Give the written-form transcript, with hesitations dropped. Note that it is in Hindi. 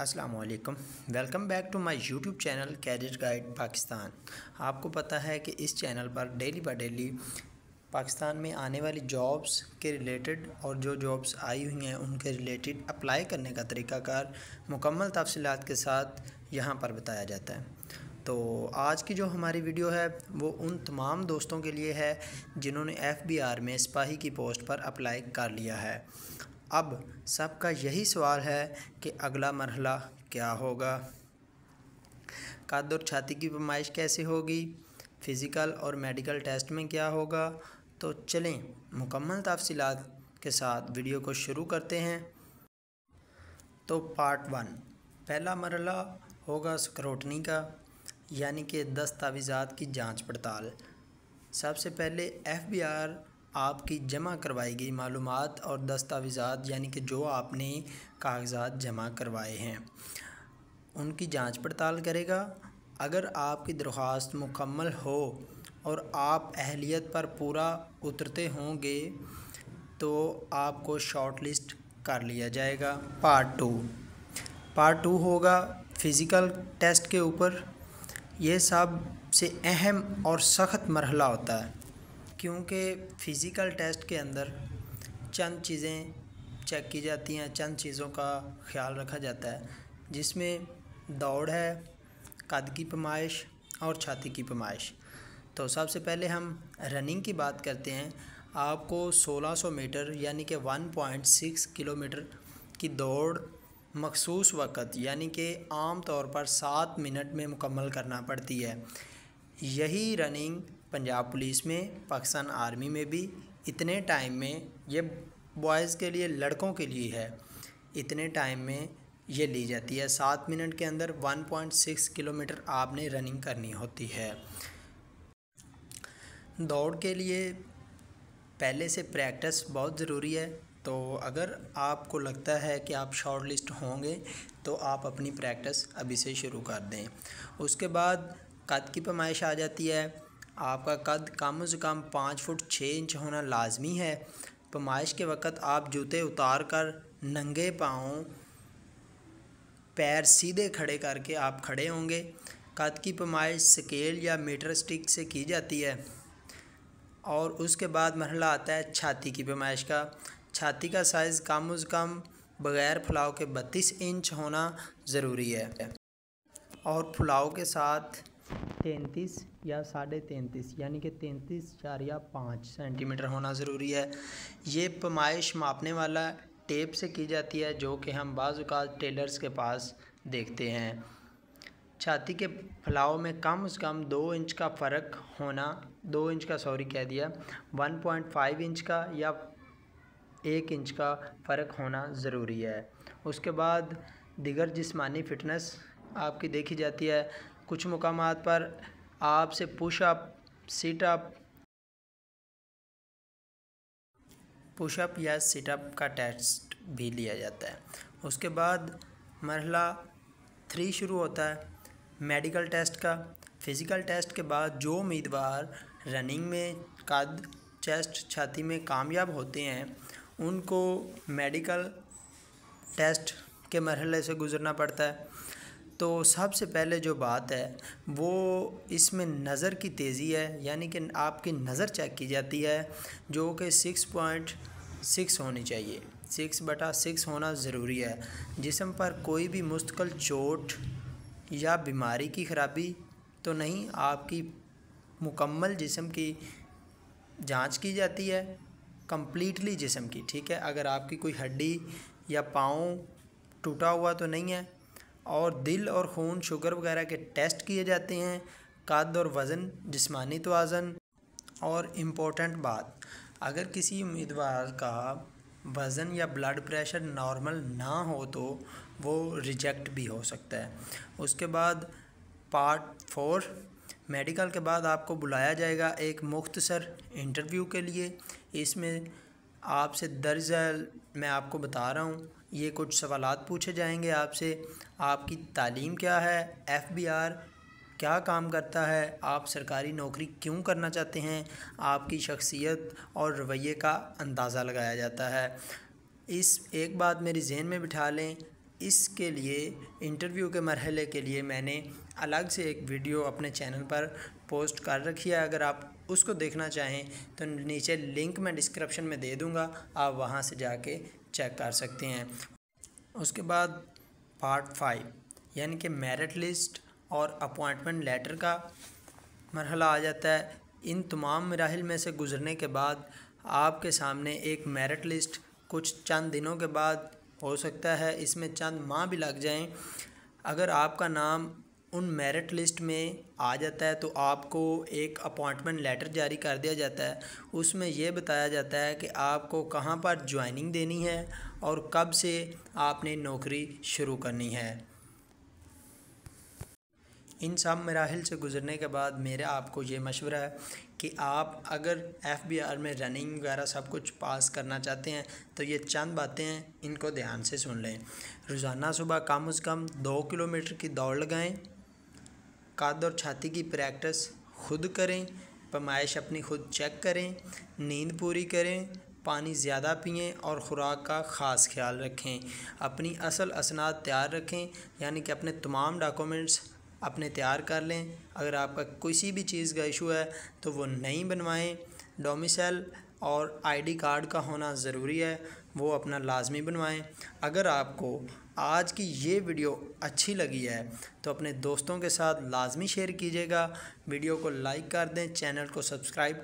अस्सलाम वालेकुम। Welcome back to my YouTube channel career guide Pakistan. आपको पता है कि इस चैनल पर डेली बाय डेली पाकिस्तान में आने वाली जॉब्स के रिलेटेड और जो जॉब्स आई हुई हैं उनके रिलेटेड अप्लाई करने का तरीक़ाकार मुकम्मल तफसीलात के साथ यहाँ पर बताया जाता है। तो आज की जो हमारी वीडियो है वो उन तमाम दोस्तों के लिए है जिन्होंने FBI में सिपाही की पोस्ट पर अप्लाई कर लिया है। अब सबका यही सवाल है कि अगला मरहला क्या होगा, कद और छाती की पैमाइश कैसे होगी, फ़िज़िकल और मेडिकल टेस्ट में क्या होगा। तो चलें मुकम्मल तफसीलात के साथ वीडियो को शुरू करते हैं। तो पार्ट 1, पहला मरहला होगा स्क्रूटनी का, यानी कि दस्तावेज़ात की जांच पड़ताल। सबसे पहले FBI आपकी जमा करवाई गई मालूमात और दस्तावेज़ात, यानी कि जो आपने कागज़ात जमा करवाए हैं उनकी जांच पड़ताल करेगा। अगर आपकी दरख्वास्त मुकम्मल हो और आप अहलियत पर पूरा उतरते होंगे तो आपको शॉर्ट लिस्ट कर लिया जाएगा। पार्ट 2 होगा फ़िज़िकल टेस्ट के ऊपर। यह सबसे अहम और सख्त मरहला होता है, क्योंकि फ़िज़िकल टेस्ट के अंदर चंद चीज़ें चेक की जाती हैं, चंद चीज़ों का ख्याल रखा जाता है, जिसमें दौड़ है, कद की पैमाइश और छाती की पैमाइश। तो सबसे पहले हम रनिंग की बात करते हैं। आपको 1600 मीटर यानी कि 1.6 किलोमीटर की दौड़ मखसूस वक़्त यानी कि आम तौर पर 7 मिनट में मुकम्मल करना पड़ती है। यही रनिंग पंजाब पुलिस में, पाकिस्तान आर्मी में भी इतने टाइम में, ये बॉयज़ के लिए, लड़कों के लिए है, इतने टाइम में ये ली जाती है। 7 मिनट के अंदर 1.6 किलोमीटर आपने रनिंग करनी होती है। दौड़ के लिए पहले से प्रैक्टिस बहुत ज़रूरी है। तो अगर आपको लगता है कि आप शॉर्ट लिस्ट होंगे तो आप अपनी प्रैक्टिस अभी से शुरू कर दें। उसके बाद कद की पैमाइश आ जाती है। आपका कद कम से कम 5 फुट 6 इंच होना लाजमी है। पैमाइश के वक़्त आप जूते उतार कर नंगे पाँव, पैर सीधे खड़े करके आप खड़े होंगे। कद की पैमाइश स्केल या मीटर स्टिक से की जाती है। और उसके बाद मरहला आता है छाती की पैमाइश का। छाती का साइज़ कम से कम बग़ैर फुलाव के 32 इंच होना ज़रूरी है और फुलाव के साथ 33 या 33.5 यानी कि 33.5 सेंटीमीटर होना ज़रूरी है। ये पैमाइश मापने वाला टेप से की जाती है, जो कि हम बाज़ औक़ात टेलर्स के पास देखते हैं। छाती के फुलाव में कम से कम 2 इंच का फ़र्क होना, 2 इंच का 1.5 इंच का या 1 इंच का फ़र्क होना ज़रूरी है। उसके बाद दीगर जिस्मानी फ़िटनेस आपकी देखी जाती है। कुछ मुकामात पर आपसे पुशअप या सिटअप का टेस्ट भी लिया जाता है। उसके बाद मरहला 3 शुरू होता है मेडिकल टेस्ट का। फ़िज़िकल टेस्ट के बाद जो उम्मीदवार रनिंग में कद, चेस्ट, छाती में कामयाब होते हैं उनको मेडिकल टेस्ट के मरहले से गुज़रना पड़ता है। तो सबसे पहले जो बात है वो इसमें नज़र की तेज़ी है, यानी कि आपकी नज़र चेक की जाती है, जो कि 6.6 होनी चाहिए। 6/6 होना ज़रूरी है। जिस्म पर कोई भी मुस्तकिल चोट या बीमारी की ख़राबी तो नहीं। आपकी मुकम्मल जिस्म की जांच की जाती है, कंप्लीटली जिस्म की, ठीक है। अगर आपकी कोई हड्डी या पाँव टूटा हुआ तो नहीं है। और दिल और खून, शुगर वगैरह के टेस्ट किए जाते हैं। कद और वज़न, जिस्मानी तवाज़ुन। और इम्पोर्टेंट बात, अगर किसी उम्मीदवार का वज़न या ब्लड प्रेशर नॉर्मल ना हो तो वो रिजेक्ट भी हो सकता है। उसके बाद पार्ट 4, मेडिकल के बाद आपको बुलाया जाएगा एक मुख्तसर इंटरव्यू के लिए। इसमें आपसे दरअसल मैं आपको बता रहा हूँ, ये कुछ सवालात पूछे जाएंगे आपसे। आपकी तालीम क्या है, FBI क्या काम करता है, आप सरकारी नौकरी क्यों करना चाहते हैं, आपकी शख्सियत और रवैये का अंदाज़ा लगाया जाता है। इस एक बात मेरी जहन में बिठा लें, इसके लिए इंटरव्यू के मरहले के लिए मैंने अलग से एक वीडियो अपने चैनल पर पोस्ट कर रखी है। अगर आप उसको देखना चाहें तो नीचे लिंक मैं डिस्क्रिप्शन में दे दूंगा, आप वहां से जाके चेक कर सकते हैं। उसके बाद पार्ट 5 यानी कि मेरिट लिस्ट और अपॉइंटमेंट लेटर का मरहला आ जाता है। इन तमाम मराहिल में से गुज़रने के बाद आपके सामने एक मेरिट लिस्ट कुछ चंद दिनों के बाद हो सकता है, इसमें चंद माह भी लग जाएं। अगर आपका नाम उन मेरिट लिस्ट में आ जाता है तो आपको एक अपॉइंटमेंट लेटर जारी कर दिया जाता है। उसमें यह बताया जाता है कि आपको कहां पर ज्वाइनिंग देनी है और कब से आपने नौकरी शुरू करनी है। इन सब मराहिल से गुज़रने के बाद मेरा आपको ये मशवरा है कि आप अगर FBR में रनिंग वगैरह सब कुछ पास करना चाहते हैं तो ये चंद बातें हैं, इनको ध्यान से सुन लें। रोज़ाना सुबह कम से कम 2 किलोमीटर की दौड़ लगाएं। कद और छाती की प्रैक्टिस खुद करें। पैमाइश अपनी खुद चेक करें। नींद पूरी करें। पानी ज़्यादा पिएं और ख़ुराक का ख़ास ख्याल रखें। अपनी असल असनाद तैयार रखें, यानी कि अपने तमाम डॉक्यूमेंट्स अपने तैयार कर लें। अगर आपका किसी भी चीज़ का इशू है तो वो नहीं बनवाएं। डोमिसाइल और ID कार्ड का होना ज़रूरी है, वो अपना लाजमी बनवाएं। अगर आपको आज की ये वीडियो अच्छी लगी है तो अपने दोस्तों के साथ लाजमी शेयर कीजिएगा। वीडियो को लाइक कर दें, चैनल को सब्सक्राइब